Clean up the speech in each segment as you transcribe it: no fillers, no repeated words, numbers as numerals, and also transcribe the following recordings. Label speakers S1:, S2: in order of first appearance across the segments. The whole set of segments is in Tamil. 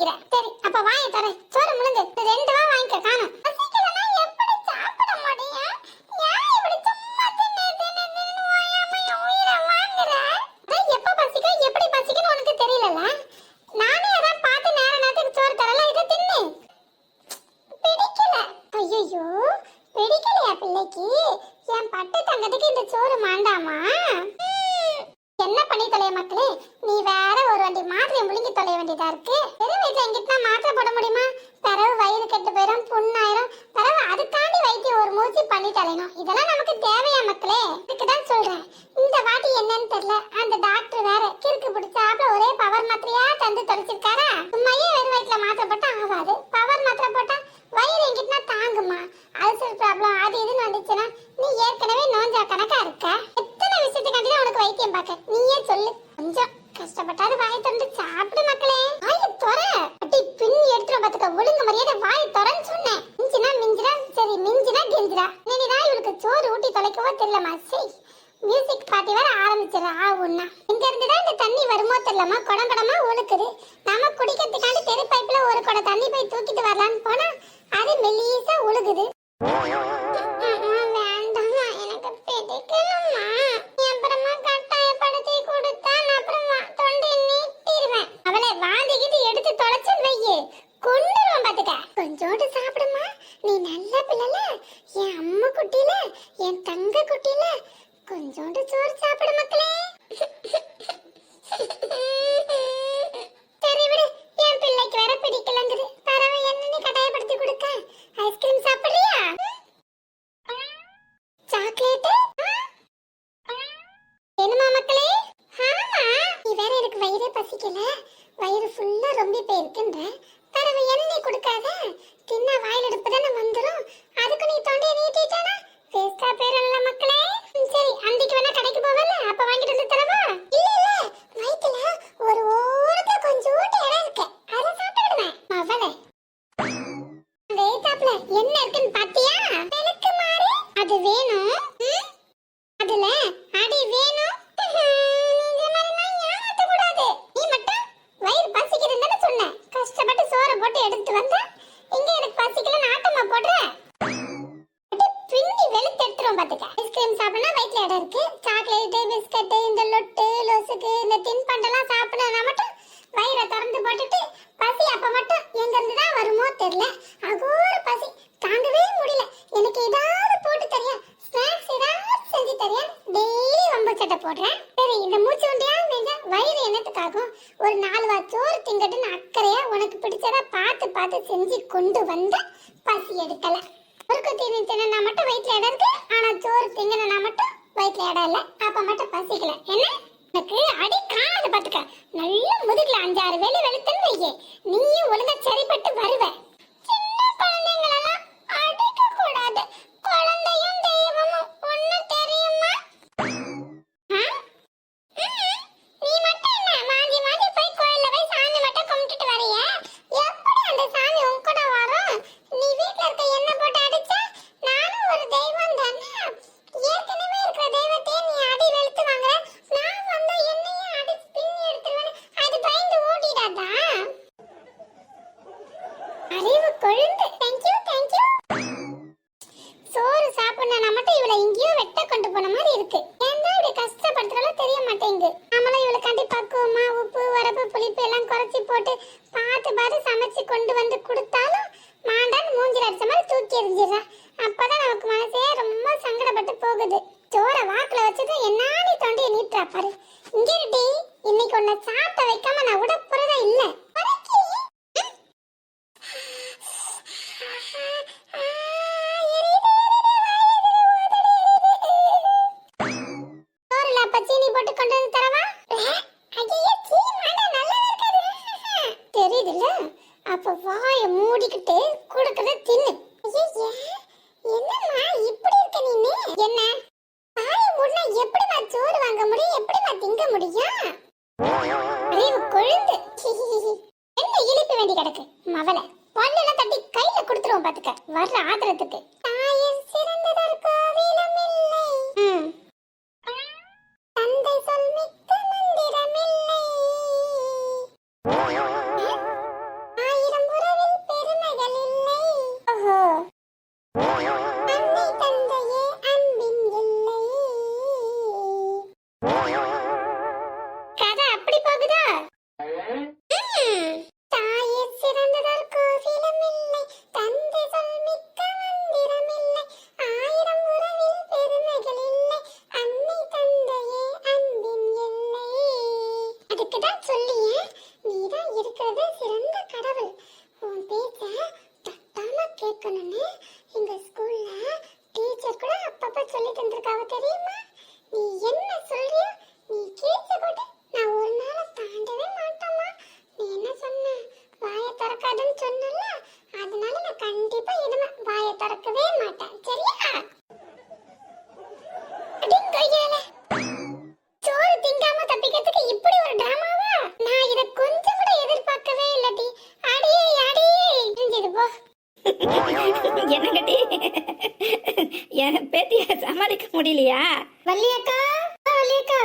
S1: நினைக்கிறேன். சரி அப்ப வாயை தரேன், சோறு முழுங்கு. ரெண்டு வா வாங்கிக்க, காணும். பசிக்கலனா எப்படி சாப்பிட முடியும்? ஏன் இப்படி சும்மா தின்னு தின்னு தின்னு ஓயாம என் உயிரை வாங்குற? எப்ப பசிக்கும் எப்படி பசிக்குன்னு உனக்கு தெரியலல்ல? நானே அதான் பார்த்து நேர நேரத்துக்கு சோறு தரல, இதை தின்னு. பிடிக்கல. ஐயோ பிடிக்கலையா பிள்ளைக்கு? என் பட்டு தங்கத்துக்கு இந்த சோறு மாண்டாமா? என்ன பண்ணி தொலைய மக்களே, நீ வேற ஒரு வண்டி மாத்திரை முழுங்கி தொலைய வேண்டியதா இருக்கு. வெறும் வயிற்றுல எங்கிட்ட மாத்திரை போட முடியுமா? பிறகு வயிறு கெட்டு போயிடும், புண்ணாயிரும். பிறகு அதுக்காண்டி வைத்தியம் ஒரு மூச்சு பண்ணி தொலைணும். இதெல்லாம் நமக்கு தேவையா மக்களே? இதுக்குதான் சொல்றேன். இந்த வாட்டி என்னன்னு தெரியல, அந்த டாக்டர் வேற கிறுக்கு பிடிச்சாப்ல ஒரே பவர் மாத்திரையா தந்து தொலைச்சிருக்காரா? சும்மையே வெறும் வயிற்றுல மாத்திரை போட்டா ஆகாது, பவர் மாத்திரை போட்டா வயிறு எங்கிட்டனா தாங்குமா? அல்சர் ப்ராப்ளம் அது இதுன்னு வந்துச்சுன்னா நீ ஏற்கனவே நோஞ்சா கணக்கா இருக்க. எத்தனை விஷயத்துக்காண்டி உனக்கு வைத்தியம் பார்க்க? நீயே சொல்லு. கொஞ்சம் கஷ்டப்பட்டாது வாயை திறந்து சாப்பிடு மக்களே. வாயை தொற. அடி பின் எடுத்துரும் பாத்துக்க. ஒழுங்கு மரியாதை வாயை தொறன்னு சொன்னேன். மிஞ்சினா மிஞ்சினா சரி, மிஞ்சினா கெஞ்சிரா. நீதான் இவளுக்கு சோறு ஊட்டி தொலைக்கவோ தெரியலமா. சரி மியூசிக் பார்ட்டி வேற ஆரம்பிச்சிடறா. ஆகும்னா இங்க இருந்துதான் இந்த தண்ணி வருமோ தெரியலமா, குடம் குடமா ஒழுக்குது. நம்ம குடிக்கிறதுக்காண்டி தெரு பைப்ல ஒரு குடம் தண்ணி போய் தூக்கிட்டு வரலான்னு போனா அது மெல்லிசா ஒழுகுது. வேண்டாமா, எனக்கு பிடிக்கணுமா. அப்புறமா கட்டாயப்படுத்தி கொடுத்தா அப்புறமா தொண்டை நீட்டிடுவேன். அவளை வாந்திக்கிட்டு எடுத்து தொலைச்சுன்னு வையே, கொண்டுருவான் பாத்துக்க. கொஞ்சோண்டு சாப்பிடுமா, நீ நல்ல பிள்ளைல, என் அம்மா குட்டியில, என் தங்க குட்டியில கொஞ்சோண்டு சோறு சாப்பிடு மக்களே. சரி விடு, என் பிள்ளைக்கு வேற பிடிக்கலங்குது. பரவ என்ன நீ கட்டாயப்படுத்தி கொடுக்க? ஐஸ்கிரீம் சாப்பிடுறியா? சாக்லேட் என்னமா மக்களே? ஆமா, நீ வேற எனக்கு வயிறே பசிக்கல, வயிறு ஃபுல்லா ரொம்ப போயிருக்குன்ற. பரவ என்ன நீ கொடுக்காத? தின்னா வாயில எடுப்பதானே வந்துரும். அதுக்கு நீ தொண்டையை நீட்டிட்டானா வேஸ்டா போயிரல மக்களே. சரி அன்னைக்கு வேணா கடைக்கு போவல, அப்ப வாங்கிட்டு வந்து தரவா? இல்ல இல்ல, வயித்துல ஒரு ஓரத்துல கொஞ்சோண்டு இடம் இருக்கு, அத சாப்பிடுவேன். அவளே அந்த ஏத்தாப்ல என்ன இருக்குன்னு பாத்தியா? எனக்கு மாறு அது வேணும். அதுல அடி வேணும். இந்த மாதிரி நான் ஏமாத்த கூடாது. நீ மட்டும் வயிறு பசிக்குதுன்னு சொன்ன, கஷ்டப்பட்டு சோறு போட்டு எடுத்து வந்த. இங்க எனக்கு பசிக்கல நாட்டமா போடுற. பின்னி வெளுத்து எடுத்துரும் பாத்துக்க. ஐஸ்கிரீம் சாப்பிடனா வயிற்றுல இடம் இருக்கு. சாக்லேட் பிஸ்கட் இந்த லொட்டு லொசுக்கு இந்த தின்பண்டெல்லாம் சாப்பிடனா மட்டும் வயிறை திறந்து போட்டுட்டு பசி அப்ப மட்டும் எங்க இருந்துதான் வருமோ தெரியல. அகோர பசி தாங்கவே முடியல. எனக்கு ஏதாவது போட்டு தரியா? ஸ்நாக்ஸ் ஏதாவது செஞ்சு தரியா? டெய்லி வம்பு சட்டை போடுறேன். சரி இந்த மூச்சு உண்டியா வேண்ட வயிறு என்னத்துக்காகும்? ஒரு 4 வா சோறு திங்கட்டுன்னு அக்கறையா உனக்கு பிடிச்சதா பார்த்து பார்த்து செஞ்சு கொண்டு வந்த பசி எடுக்கல. முறுக்கு தீனி தின்னா மட்டும் வயிற்றுல இடம் இருக்கு, ஆனா சோறு திங்கன்னா மட்டும் வயிற்றுல இடம் இல்ல. அப்ப மட்டும் பசிக்கல. என்ன எனக்கு அடி காது பாத்துக்க. நல்ல முதுகுல 5-6 வேலை வெளுத்துன்னு வையே, நீயும் ஒழுங்கா சரிப்பட்டு வருவ. சின்ன குழந்தைங்களெல்லாம் அடிக்க கூடாது. குழந்தையும் தெய்வமும் ஒண்ணு தெரியுமா? நீ மட்டும் என்ன மாஞ்சி மாஞ்சி போய் கோயில்ல போய் சாமி மட்டும் கும்பிட்டுட்டு வரைய? எப்படி அந்த சாமி உன் கூட வரும்? நீ வீட்ல இருக்க என்ன போட்டு அடிச்சா நானும் ஒரு தெய்வம் தானே. ஏற்கனவே இருக்கிற தெய்வத்தை நீ அடி வெளுத்து வாங்குற. நான் வந்தா என்னையும் அடி பின்னி எடுத்துருவேன். அது பயந்து ஓடிடாதா? அறிவு கொழுந்து. Thank you thank you. சோறு சாப்பிடணும் மட்டும் இவளை எங்கேயோ வெட்ட கொண்டு போன மாதிரி இருக்கு. ஏன்டா இப்படி கஷ்டப்படுத்துறாலும் தெரிய மாட்டேங்குது. நம்மளும் இவளுக்காண்டி பக்குவமா உப்பு உரப்பு புளிப்பு எல்லாம் குறைச்சி போட்டு பார்த்து பார்த்து சமைச்சு கொண்டு வந்து கொடுத்தாலும் மாண்டான்னு மூஞ்சில அடிச்ச மாதிரி தூக்கி எறிஞ்சிடறா. அப்பதான் நமக்கு மனசே ரொம்ப சங்கடப்பட்டு போகுது. சோற வாக்குல வச்சது என்னானி தொண்டையை நீட்டுறா பாரு. இங்க இருட்டி, இன்னைக்கு உன்னை சாப்பிட வைக்காம நான் விட போறதா இல்ல. சீனி போட்டு கொண்டு வந்து தரவா? தெரியுதுல்ல, அப்ப வாயை மூடிக்கிட்டு கொடுக்கறத தின்னு. என்னம்மா இப்படி இருக்க நீ? என்ன வாயை மூடினா எப்படிமா சோறு வாங்க முடியும்? எப்படிமா திங்க முடியும்? அறிவு கொழுந்து. என்ன இழிப்பு வேண்டி கிடக்கு மவளை. பல்லெல்லாம் தட்டி கையில கொடுத்துருவோம் பாத்துக்க வர்ற ஆத்திரத்துக்கு. தாயின் சிறந்ததற்கு கோவிலும் இல்லை, தந்தை சொல் மிக்க மந்திரமில்லை. தாயே சிறந்ததோர் கோவிலும் இல்லை, தந்தை சொல் மிக்க மந்திரம் இல்லை, ஆயிரம் உறவில் பெருமைகள் இல்லை, அன்னை தந்தையே அன்பின் எல்லை. அதுக்குதான் சொல்லியே, நீதான் இருக்கிறது சிறந்த கடவுள். உன் பேச்ச தட்டாம கேட்கணும்னு எங்க ஸ்கூல்ல டீச்சர் கூட அப்பப்ப சொல்லி தந்திருக்காவ தெரியுமா? நீ என்ன சொல்றியோ நீ கேட்க போட்டு நான் ஒரு நாள் தாண்டவே மாட்டோமா. நீ என்ன சொன்ன, வாயை திறக்காதுன்னு சொன்னல, அதனால நான் கண்டிப்பா இனிமே வாயை திறக்கவே மாட்டேன், சரியா? அடிங்கோயால சோறு திங்காம தப்பிக்கிறதுக்கு இப்படி ஒரு டிராமாவா? நான் இத கொஞ்சம் கூட எதிர்பார்க்கவே இல்லடி. அடியே அடியே தெரிஞ்சது போ.
S2: என்னங்கடி என் பேத்திய சமாளிக்க முடியலையா?
S1: வள்ளியக்கா, வள்ளியக்கா,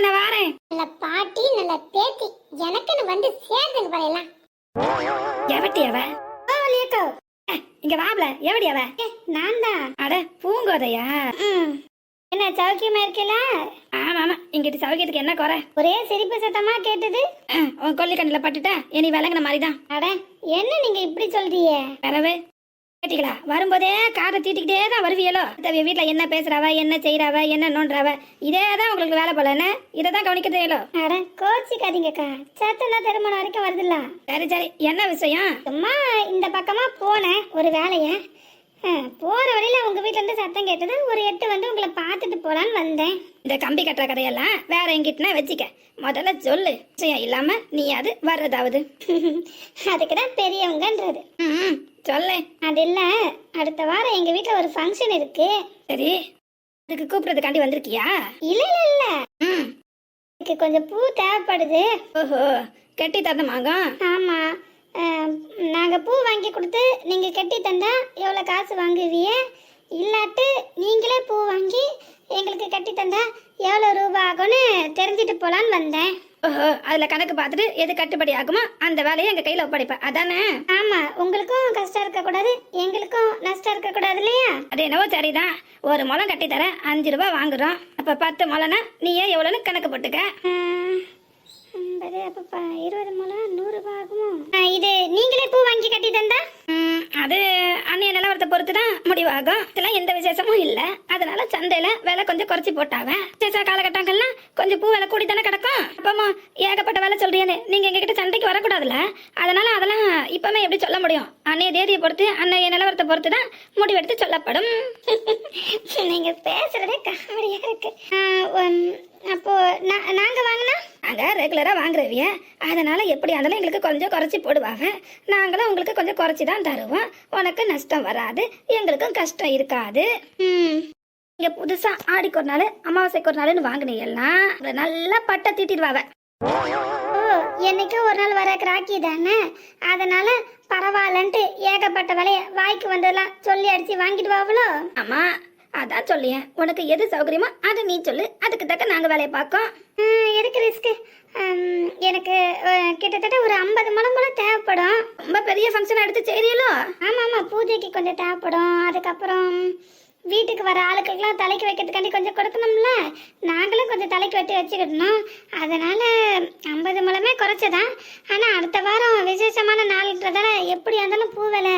S2: நான் வாரேன்.
S1: நல்ல பாட்டி நல்ல பேத்தி எனக்குன்னு வந்து சேர்ந்துங்க பாருலாம்.
S2: எவட்டி அவ?
S1: வள்ளியக்கா,
S2: இங்க வாப்ல, எவடி அவ?
S1: நான் தான்.
S2: அட பூங்கோதையா?
S1: என்ன சௌக்கியமா இருக்கல?
S2: ஆமா ஆமா, இங்கிட்டு சௌக்கியத்துக்கு என்ன குறை?
S1: ஒரே சிரிப்பு சத்தமா கேட்டது.
S2: உன் கொல்லி கண்ணில பட்டுட்டா இனி விளங்குன மாதிரிதான்.
S1: அட என்ன நீங்க இப்படி சொல்றீங்க?
S2: வரவே கேட்டீங்களா? வரும்போதே காதை தீட்டிக்கிட்டே தான் வருவியலோ. வீட்டுல என்ன பேசுறாவ, என்ன செய்யறாவ, என்ன நோன்றாவ, இதேதான் உங்களுக்கு வேலை போல. என்ன இதைதான் கவனிக்கிறதேலோ?
S1: அட கோச்சிக்காதீங்கக்கா, சத்தனா திருமணம் வரைக்கும் வருதுல்ல.
S2: சரி சரி, என்ன விஷயம்?
S1: சும்மா இந்த பக்கமா போனேன் ஒரு வேலைய. போற வழியில உங்க வீட்டுல இருந்து சத்தம் கேட்டது, ஒரு 8 வந்து உங்களை பார்த்துட்டு போலான்னு வந்தேன்.
S2: இந்த கம்பி கட்டுற கதையெல்லாம் வேற எங்கிட்டனா வச்சுக்க. முதல்ல சொல்லு, விஷயம் இல்லாம நீ அது வர்றதாவது.
S1: அதுக்குதான் பெரியவங்கன்றது.
S2: சொல்லு.
S1: அது இல்ல, அடுத்த வாரம் எங்க வீட்டுல ஒரு ஃபங்க்ஷன் இருக்கு.
S2: சரி, அதுக்கு கூப்பிடுறதுக்காண்டி வந்திருக்கியா?
S1: இல்ல இல்ல இல்ல, எனக்கு கொஞ்சம் பூ தேவைப்படுது.
S2: ஓஹோ, கட்டி தரணுமாங்க?
S1: ஆமா, நாங்க பூ வாங்கி கொடுத்து நீங்க கட்டி தந்தா எவ்வளவு காசு வாங்குவீங்க? இல்லாட்டு நீங்களே பூ வாங்கி எங்களுக்கு கட்டி தந்தா எவ்வளவு ரூபாய் ஆகும்னு தெரிஞ்சுட்டு போலான்னு வந்தேன்.
S2: ஓஹோ, அதுல கணக்கு பார்த்துட்டு எது கட்டுப்படி ஆகுமோ அந்த வேலையை எங்க கையில ஒப்படைப்ப, அதானே?
S1: ஆமா, உங்களுக்கும் கஷ்டம் இருக்க கூடாது, எங்களுக்கும் நஷ்டம் இருக்க கூடாது இல்லையா?
S2: அது என்னவோ சரிதான். ஒரு முளம் கட்டி தர 5 ரூபாய் வாங்குறோம். அப்ப 10 முளம்னா நீயே எவ்வளவுன்னு கணக்கு போட்டுக்க.
S1: 50, அப்ப 20 முழம் 100 ரூபாய் ஆகுமோ? இது நீங்களே பூ வாங்கி கட்டி தந்தா?
S2: அது அன்னைய நிலவரத்தை பொறுத்துதான் முடிவாகும். இதெல்லாம் எந்த விசேஷமும் இல்ல, அதனால சந்தையில விலை கொஞ்சம் குறைச்சி போட்டாவ. விசேஷ காலகட்டங்கள்லாம் கொஞ்சம் பூ விலை கூடி தானே கிடக்கும். அப்பமா ஏகப்பட்ட வேலை சொல்றீன்னு நீங்க எங்க கிட்ட சண்டைக்கு வரக்கூடாதுல்ல. அதனால அதெல்லாம் இப்பமே எப்படி சொல்ல முடியும்? அன்னைய தேதியை பொறுத்து அன்னைய நிலவரத்தை பொறுத்து தான் முடிவெடுத்து சொல்லப்படும்.
S1: நீங்க பேசுறதே காமெடியா இருக்கு. அப்போ நாங்க வாங்கினா?
S2: நாங்க ரெகுலரா வாங்குறவிய, அதனால எப்படி இருந்தாலும் எங்களுக்கு கொஞ்சம் குறைச்சி போடுவாங்க. நாங்களும் உங்களுக்கு கொஞ்சம் குறைச்சி தான் தருவோம். உனக்கு நஷ்டம் வராது, எங்களுக்கும் கஷ்டம் இருக்காது. இங்க புதுசா ஆடிக்கு ஒரு நாள் அமாவாசைக்கு ஒரு நாள்னு வாங்கினீங்கன்னா நல்லா பட்டை தீட்டிடுவாங்க.
S1: ஓ, என்னைக்கோ ஒரு நாள் வர ராக்கி தானே, அதனால பரவாயில்லன்ட்டு ஏகப்பட்ட வேலைய வாய்க்கு வந்ததெல்லாம் சொல்லி அடிச்சு வாங்கிடுவாங்களோ?
S2: ஆமா, அதான் சொல்லியேன். உனக்கு எது சௌகரியமோ அதை நீ சொல்லு, அதுக்கு தக்க நாங்க வேலையை பார்க்கோம்.
S1: எதுக்கு ரிஸ்க்? எனக்கு கிட்டத்தட்ட ஒரு 50 முழம் போல தேவைப்படும்.
S2: ரொம்ப பெரிய ஃபங்க்ஷன் எடுத்து செய்றீங்களோ?
S1: ஆமா ஆமா, பூஜைக்கு கொஞ்சம் தேவைப்படும். அதுக்கப்புறம் வீட்டுக்கு வர ஆளுக்கெல்லாம் தலைக்கு வைக்கிறதுக்காண்டி கொஞ்சம் கொடுக்கணும்ல, நாங்களும் கொஞ்சம் தலைக்கு வெட்டி வச்சுக்கிடணும். அதனால 50 முழமே குறைச்சதான். ஆனா அடுத்த வாரம் விசேஷமான நாள்ன்றதால எப்படியா இருந்தாலும் பூ விலை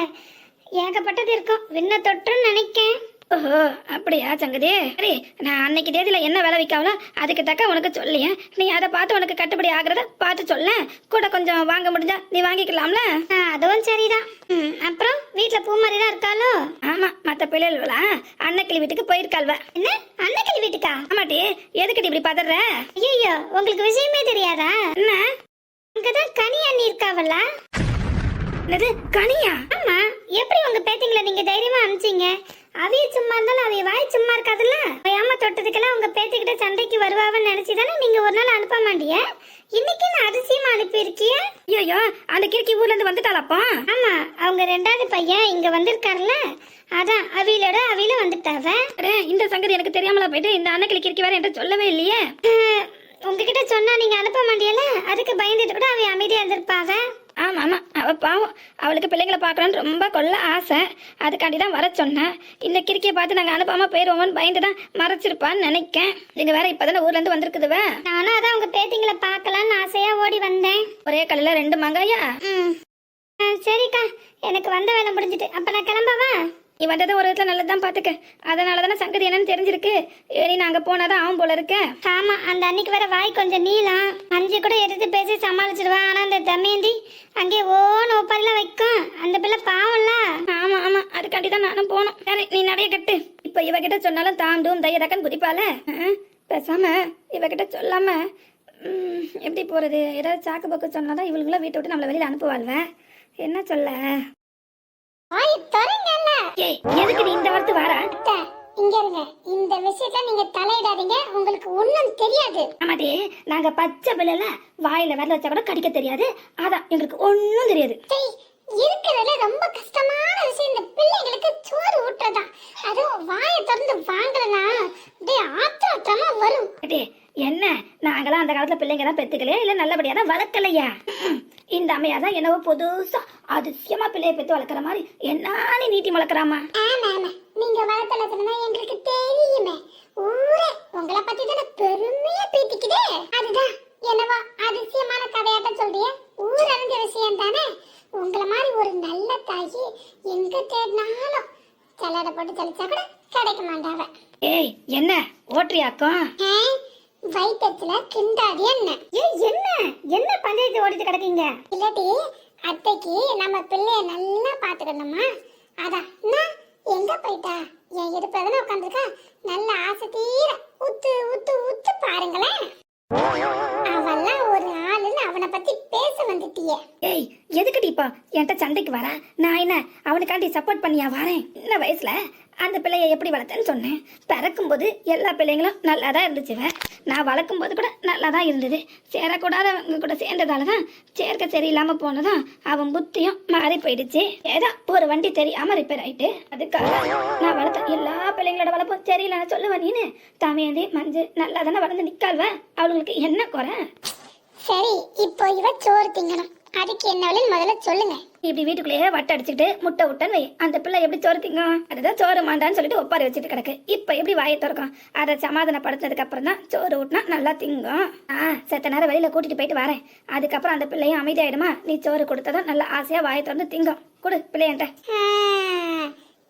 S1: ஏகப்பட்டது இருக்கும், விண்ண தொற்றுன்னு நினைக்கேன்.
S2: ஓஹோ, அப்படியா சங்கதி? சரி, நான் அன்னைக்கு தேதியில என்ன விலை விற்காவளோ அதுக்கு தக்க உனக்கு சொல்லியேன். நீ அதை பார்த்து உனக்கு கட்டுப்படி ஆகுறத பார்த்து சொல்ல. கூட கொஞ்சம் வாங்க முடிஞ்சா நீ வாங்கிக்கலாம்ல?
S1: அதுவும் சரிதான். அப்புறம் வீட்டுல பூ மாதிரி தான் இருக்காளோ?
S2: ஆமா, மத்த பிள்ளைகளா அன்னைக்கிளி வீட்டுக்கு போயிருக்காள்வ.
S1: என்ன அன்னைக்கிளி வீட்டுக்கா?
S2: ஆமாட்டி, எதுக்கிட்ட இப்படி பதற?
S1: ஐயோ, உங்களுக்கு விஷயமே தெரியாதா?
S2: என்ன,
S1: அங்கதான் கனி அண்ணி இருக்காவல்ல?
S2: என்னது கனியா?
S1: ஆமா, எப்படி உங்க பேத்திங்களை நீங்க தைரியமா அனுப்பிச்சீங்க? அவிய சும்மா இருந்தாலும் அவிய வாய் சும்மா இருக்காதுல்ல. ஏமா தொட்டதுக்கெல்லாம் உங்க பேத்திக்கிட்ட சண்டைக்கு வருவாவன்னு நினைச்சுதானே நீங்க ஒரு நாள் அனுப்ப மாட்டிய. இன்னைக்கு நான் அதிசயமா அனுப்பி இருக்கிய.
S2: ஐயோ, அந்த கிறுக்கி ஊர்ல இருந்து வந்துட்டாளப்பா?
S1: ஆமா, அவங்க 2வது பையன் இங்க வந்திருக்காருல்ல, அதான் அவியில வந்துட்டாவ.
S2: இந்த சங்கதி எனக்கு தெரியாமலா போயிட்டு இந்த அன்னைக்கு கிறுக்கி வேற என்கிட்ட சொல்லவே இல்லையே.
S1: உங்ககிட்ட சொன்னா நீங்க அனுப்ப மாட்டியல, அதுக்கு பயந்துட்டு கூட அவைய அமைதியா இருந்திருப்பாவ.
S2: ஆமா ஆமா, அவ பாவம், அவளுக்கு பிள்ளைங்களை பார்க்கணும்னு ரொம்ப கொள்ள ஆசை. அதுக்காண்டி தான் வர சொன்னேன். இந்த கிறுக்கியை பார்த்து நாங்கள் அனுப்பாமல் போயிடுவோம்னு பயந்து தான் மறைச்சிருப்பான்னு நினைக்கேன். நீங்க வேற இப்போதானே ஊர்லேருந்து வந்திருக்குதுவ.
S1: நானும் அதான் உங்க பேத்திங்களை பார்க்கலான்னு ஆசையா ஓடி வந்தேன்.
S2: ஒரே கல்லில் 2 மாங்காயா?
S1: சரிக்கா, எனக்கு வந்த வேலை முடிஞ்சிட்டு. அப்ப நான் கிளம்பவா?
S2: நீ வந்ததை ஒரு விதத்தில் நல்லதான் பார்த்துக்க. அதனால தானே சங்கதி என்னன்னு தெரிஞ்சிருக்கு. ஏனி நாங்கள் போனாதான் ஆகும் போல இருக்க.
S1: ஆமா, அந்த அன்னைக்கு வேற வாய் கொஞ்சம் நீளம். அஞ்சு கூட எடுத்து பேசி சமாளிச்சிடுவா. ஆனா அந்த தமேந்தி அங்கே ஓன்னு ஒப்பாரிலாம் வைக்கும். அந்த பிள்ளை பாவம்ல.
S2: ஆமா ஆமா, அதுக்காண்டி தான் நானும் போனோம். சரி, நீ நிறைய கட்டு. இப்போ இவகிட்ட சொன்னாலும் தாண்டும் தையடக்கன்னு குதிப்பால. பேசாம இவகிட்ட சொல்லாம எப்படி போறது? ஏதாவது சாக்கு போக்கு சொன்னாதான் இவளுக்குள்ள வீட்டை விட்டு நம்மளை வெளியில அனுப்புவாள்வ. என்ன சொல்ல?
S1: வாய் தரங்கல்ல.
S2: ஏய், எதுக்கு நீ இந்த வார்த்தை வாரா?
S1: இங்க இருங்க. இந்த விஷயத்துல நீங்க தலையிடாதீங்க. உங்களுக்கு ஒண்ணும் தெரியாது.
S2: ஆமாடி, நாங்க பச்சை பிள்ளைல வாயில வரல வச்சா கூட கடிக்க தெரியாது. அதான் எங்களுக்கு ஒண்ணும் தெரியாது.
S1: இருக்கிறதுல ரொம்ப கஷ்டமான விஷயம் இந்த பிள்ளைங்களுக்கு சோறு ஊட்டுறதா. அதுவும் வாயை திறந்து வாங்கலனா அப்படியே ஆத்திரமா வரும்.
S2: என்ன, நாங்களாம் அந்த காலத்துல பிள்ளைங்க தான் பெத்துக்கலையா, இல்ல நல்லபடியா தான் வளர்க்கலையா? இந்த அம்மையா தான் என்னவோ புதுசா அதிசயமா பிள்ளைய பெத்து வளர்க்குற மாதிரி என்ன நீட்டி வளர்க்குறாமா.
S1: ஆமா ஆமா, நீங்க வளர்த்தலன்னா எங்களுக்கு தெரியுமே. ஊரே உங்களை பத்தி தானே பெருமையா பேத்திக்குதே. அதுதான் என்னவோ அதிசயமான கதையாட்டம் சொல்றிய. ஊர் அறிஞ்ச விஷயம் தானே. உங்களை மாதிரி ஒரு நல்ல தாயி எங்க தேடினாலும் சல்லடை போட்டு தெளிச்சா கூட கிடைக்க மாட்டாவ.
S2: ஏய், என்ன ஓட்டுறியாக்கும்?
S1: வயிற்றுல கிண்டாடி என்ன என்ன என்ன பஞ்சாயத்து ஓடிட்டு கிடக்கீங்க? இல்லாட்டி அத்தைக்கு நம்ம பிள்ளைய நல்லா பாத்துக்கணுமா? அதான் நான் எங்க போயிட்டா? என் இடுப்புல உட்காந்துருக்கா. நல்ல ஆசை தீர உத்து உத்து உத்து பாருங்களேன். அவெல்லாம் ஒரு ஆளுன்னு அவனை பத்தி பேச வந்துட்டியே.
S2: ஏய், எதுக்குடி இப்போ என்கிட்ட சண்டைக்கு வர? நான் என்ன அவனுக்காண்டி சப்போர்ட் பண்ணியா வரேன்? இந்த வயசுல அந்த பிள்ளைய எப்படி வளர்த்தேன்னு சொன்னேன். பிறக்கும்போது எல்லா பிள்ளைங்களும் நல்லா தான் இருந்துச்சுவ. நான் வளர்க்கும் போது கூட நல்லா தான் இருந்தது. சேரக்கூடாதவங்க கூட சேர்ந்ததால தான் சேர்க்க சரியில்லாமல் போனதும் அவன் புத்தியும் மாறி போயிடுச்சு. ஏதோ ஒரு வண்டி தெரியாமல் ரிப்பேர் ஆயிட்டு. அதுக்காக நான் வளர்த்த எல்லா பிள்ளைங்களோட வளர்ப்பும் சரியில்லைன்னு சொல்லுவேன். நீனு தாமியாந்தி மஞ்சு நல்லா தானே வளர்ந்து நிற்காள்வ. அவளுங்களுக்கு என்ன குறை?
S1: சரி, இப்போ இவ சோறு திங்கணும். அதுக்கு என்ன முதல்ல சொல்லுங்க.
S2: இப்படி வீட்டுக்குள்ளேயே வட்ட அடிச்சுக்கிட்டு முட்டை விட்டன்னு வை, அந்த பிள்ளை எப்படி சோறு திங்கும்? அதுதான் சோறு மாண்டான்னு சொல்லிட்டு ஒப்பாரி வச்சுட்டு கிடக்கு. இப்ப எப்படி வாயை திறக்கும்? அதை சமாதானப்படுத்ததுக்கு அப்புறம் தான் சோறு ஊட்டினா நல்லா திங்கும். செத்த நேரம் வெளியில கூட்டிட்டு போயிட்டு வரேன். அதுக்கப்புறம் அந்த பிள்ளையும் அமைதியாயிடுமா. நீ சோறு கொடுத்ததும் நல்லா ஆசையா வாயை திறந்து திங்கும். கொடு பிள்ளையன்ட்ட.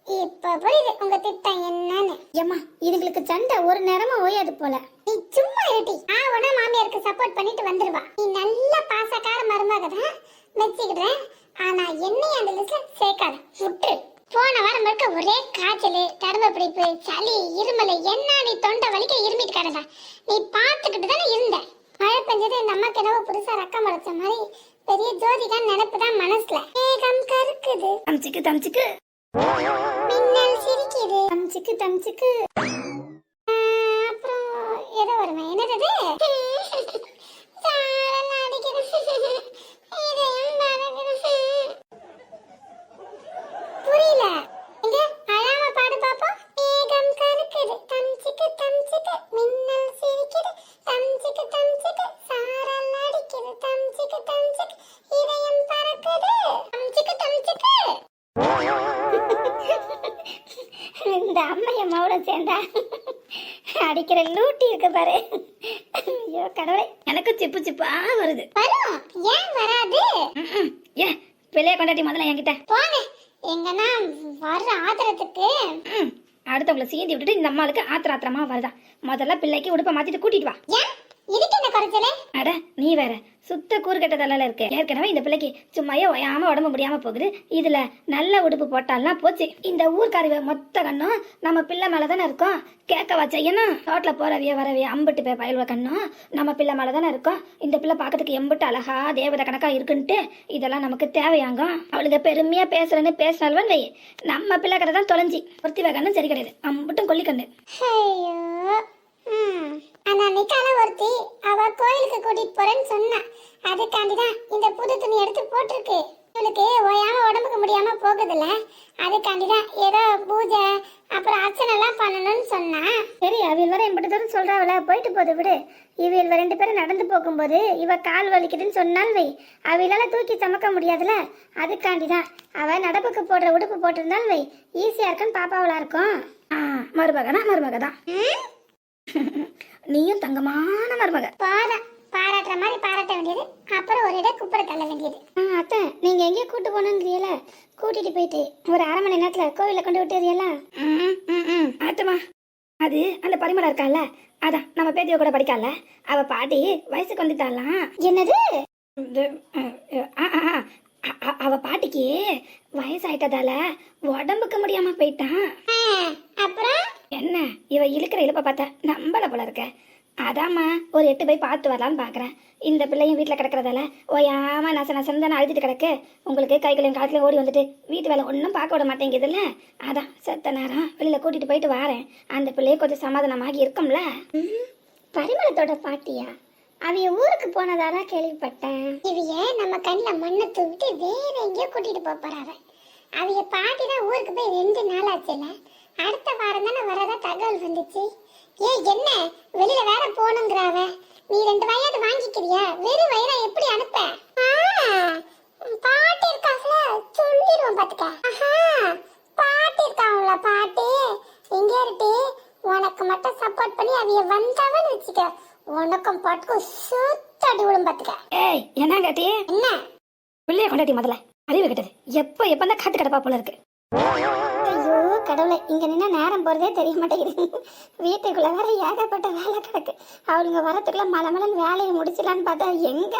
S1: இப்ப புரியுது உங்க திட்டம் என்னன்னு. ஏமா, இதுங்களுக்கு சண்டை ஒரு நேரமா ஓயாது போல. நீ சும்மா இருட்டி. ஆவனா மாமியாருக்கு சப்போர்ட் பண்ணிட்டு வந்துருவா. நீ நல்ல பாசக்கார மருமக தான் மெச்சிக்கிறேன். ஆனா என்னைய அந்த லிஸ்ட்ல சேர்க்காத, விட்டு. போன வாரம் முழுக்க ஒரே காய்ச்சல், தடுமை பிடிப்பு, சளி, இருமல், என்ன நீ தொண்டை வலிக்க இருமிட்டு கிடந்தா. நீ பார்த்துக்கிட்டு தானே இருந்த. மழை பெஞ்சது இந்த அம்மாக்கு என்னவோ புதுசா ரக்கம் முளைச்ச மாதிரி பெரிய ஜோதிகான் நினைப்பு தான் மனசுல. மேகம் கருக்குது,
S2: தம்சிக்கு தம்சிக்கு
S1: மின்னல் சிரிக்குது, தம்சிக்கு தம்சிக்கு. அப்புறம் ஏதோ வருமே, என்னது சாரல் அடிக்குது, இதயம் பறக்குது. புரியல. இங்க அழாம பாடு பாப்போம். மேகம் கருக்குது, தம்சிக்கு தம்சிக்கு, மின்னல் சிரிக்குது, தம்சிக்கு தம்சிக்கு, சாரல் அடிக்குது, தம்சிக்கு தம்சிக்கு, இதயம் பறக்குது, தம்சிக்கு தம்சிக்கு. இந்த அம்மைய மௌன சேர்ந்தா அடிக்கிற லூட்டி இருக்கு பாரு. ஐயோ கடவுளே,
S2: எனக்கு சிப்பு சிப்பா வருது.
S1: வரும், ஏன் வராது?
S2: ஏன் பிள்ளைய கொண்டாட்டி முதல்ல என்கிட்ட
S1: போங்க. எங்கன்னா வர்ற ஆத்திரத்துக்கு
S2: அடுத்தவங்களை சீந்தி விட்டுட்டு இந்த அம்மாளுக்கு ஆத்திரமா வருதா. முதல்ல பிள்ளைக்கு உடுப்பை மாத்திட்டு கூட்டிட்டு வா.
S1: ஏன் இதுக்கு என்ன குறைச்சலே?
S2: அட நீ வேற சுத்த கூறுகட்ட தலையில இருக்கு. ஏற்கனவே இந்த பிள்ளைக்கு சும்மாயே ஒயாம உடம்பு முடியாம போகுது. இதுல நல்ல உடுப்பு போட்டாலாம் போச்சு. இந்த ஊர்க்காரிவ மொத்த கண்ணும் நம்ம பிள்ளை மேலதானே இருக்கும். கேட்கவா செய்யணும்? ரோட்ல போறவிய வரவிய அம்பிட்டு போய் பயில்வ கண்ணும் நம்ம பிள்ளை மேலதானே இருக்கும். இந்த பிள்ளை பாக்கிறதுக்கு எம்பிட்டு அழகா தேவதை கணக்கா இருக்குன்ட்டு இதெல்லாம் நமக்கு தேவையாங்க. அவளுக்கு பெருமையா பேசுறேன்னு பேசினால்வன் வை, நம்ம பிள்ளை கதை தான் தொலைஞ்சி. ஒருத்தி கண்ணும் சரி கிடையாது, அம்பிட்டும் கொல்லிக்கண்டு.
S1: ஆனா நிக்கால ஒருத்தி அவ கோயிலுக்கு கூட்டிட்டு போறேன்னு சொன்னா. அதுக்காண்டிதான் இந்த புது துணி எடுத்து போட்டிருக்கு. இவளுக்கு ஓயாம உடம்புக்கு முடியாம போகுதுல்ல, அதுக்காண்டிதான் ஏதோ பூஜை அப்புறம் அர்ச்சனை எல்லாம் பண்ணணும்னு சொன்னா.
S2: சரி அவியல் வர எம்பிட்டு தூரம் சொல்றாவல, போயிட்டு போது விடு. இவியல் 2 பேரும் நடந்து போகும்போது இவ கால் வலிக்குதுன்னு சொன்னால் வை, அவியலால தூக்கி சமக்க முடியாதுல, அதுக்காண்டிதான். அவ நடப்புக்கு போடுற உடுப்பு போட்டிருந்தால் வை, ஈஸியா இருக்குன்னு பாப்பாவளா இருக்கும். மருமகனா மருமக தான். நீயும் தங்கமான மருமக.
S1: பாராட்டுற மாதிரி பாராட்ட வேண்டியது, அப்புறம் ஒரு இடம் குப்பரை தள்ள வேண்டியது.
S2: அத்தை நீங்க எங்கேயோ கூட்டு போனோங்கிறீல, கூட்டிட்டு போயிட்டு ஒரு 1/2 மணி நேரத்துல கோவில கொண்டு விட்டுறியல. ஆத்தமா அது அந்த பரிமளம் இருக்கால, அதான் நம்ம பேத்தியோ கூட படிக்கால, அவ பாட்டி வயசுக்கு வந்துட்டாலாம். என்னது? அவ பாட்டிக்கு வயசாயிட்டதால உடம்புக்கு முடியாம போயிட்டான்.
S1: அப்புறம்
S2: என்ன இவ இழுக்கிற இழுப்ப பார்த்தா நம்பல போல இருக்க. அதாம்மா ஒரு 8 போய் பார்த்து வரலான்னு பாக்குறேன். இந்த பிள்ளையும் வீட்டுல கிடக்குறதால ஓயாம நசன்னு தானே அழுதுட்டு கிடக்கு. உங்களுக்கு கைகளையும் காலத்துலையும் ஓடி வந்துட்டு வீட்டு வேலை ஒன்றும் பார்க்க விட மாட்டேங்குதுல்ல, அதான் செத்த நேரம் வெளியில கூட்டிட்டு போயிட்டு வாரேன். அந்த பிள்ளைய கொஞ்சம் சமாதானமாகி இருக்கும்ல.
S1: பரிமளத்தோட பாட்டியா?
S2: அவைய ஊருக்கு போனதாரா கேள்விப்பட்டேன்.
S1: இவைய நம்ம கண்ணில் மண்ணை தூவிட்டு வேற எங்கேயோ கூட்டிட்டு போறாவ. அவைய பாட்டி தான் ஊருக்கு போய் 2 நாள் ஆச்சுல, அடுத்த வாரம் தானே வரதா தகவல் வந்துச்சு. என்ன வெளியில வேற போகணுங்கிறாவ, நீ 2 வயது வாங்கிக்கிறியா? வெறும் வயிறா எப்படி அனுப்ப? பாட்டி இருக்காங்கள, சொல்லிடுவோம் பாத்துக்க. பாட்டி இருக்காங்களா? பாட்டி எங்க இருக்கு? உனக்கு மட்டும் சப்போர்ட் பண்ணி அவைய வந்தவன்னு வச்சுக்க, உனக்கும் பாட்டுக்கும் சுத்தடி விடும் பாத்துக்க.
S2: ஏய் என்ன கேட்டி?
S1: என்ன
S2: பிள்ளைய கொண்டாட்டி முதல்ல அறிவு கிட்டது. எப்பதான் காத்து கிடப்பா போல இருக்கு.
S1: ஐயோ கடவுளை, இங்க நின்னா நேரம் போறதே தெரிய மாட்டேங்குது. வீட்டுக்குள்ள வேற ஏகப்பட்ட வேலை கிடக்கு. அவளுங்க வரத்துக்குள்ள மலமலன்னு வேலையை முடிச்சலான்னு பார்த்தா எங்க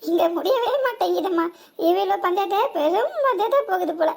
S1: இங்க முடியவே மாட்டேங்குதும்மா. இவ்வளவு பந்தயத்தை பெரும் பந்தயத்தை போகுது போல.